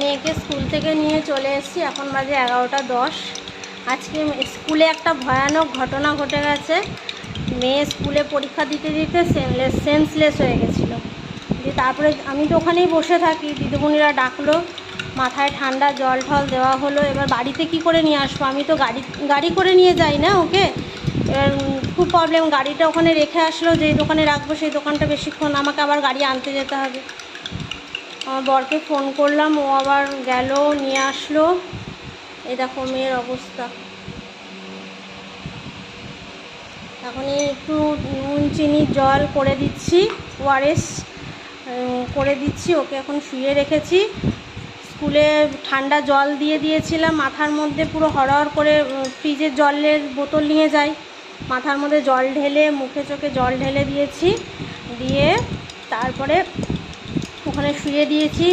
মেয়েকে স্কুল থেকে নিয়ে চলে এসেছি, এখন বাজে 11:10। আজকে স্কুলে একটা ভয়ানক ঘটনা ঘটে গেছে। মেয়ে স্কুলে পরীক্ষা দিতে দিতে সেন্সলেস হয়ে গেছিলো। দিয়ে তারপরে আমি তো ওখানেই বসে থাকি, দিদিমণিরা ডাকলো, মাথায় ঠান্ডা জল ঠল দেওয়া হলো। এবার বাড়িতে কি করে নিয়ে আসবো, আমি তো গাড়ি করে নিয়ে যাই না ওকে। এবার খুব প্রবলেম, গাড়িটা ওখানে রেখে আসলো, যেই দোকানে রাখবো সেই দোকানটা বেশিক্ষণ, আমাকে আবার গাড়ি আনতে যেতে হবে। আমার বরকে ফোন করলাম, ও আবার গেল নিয়ে আসলো। এই দেখো মেয়ের অবস্থা। এখনই একটু নুন চিনি জল করে দিচ্ছি, ওআরএস করে দিচ্ছি, ওকে এখন শুয়ে রেখেছি। স্কুলে ঠান্ডা জল দিয়ে দিয়েছিলাম মাথার মধ্যে, পুরো হরহর করে ফ্রিজের জলের বোতল নিয়ে যাই, মাথার মধ্যে জল ঢেলে মুখে চোখে জল ঢেলে দিয়েছি, দিয়ে তারপরে ওখানে শুয়ে দিয়েছি।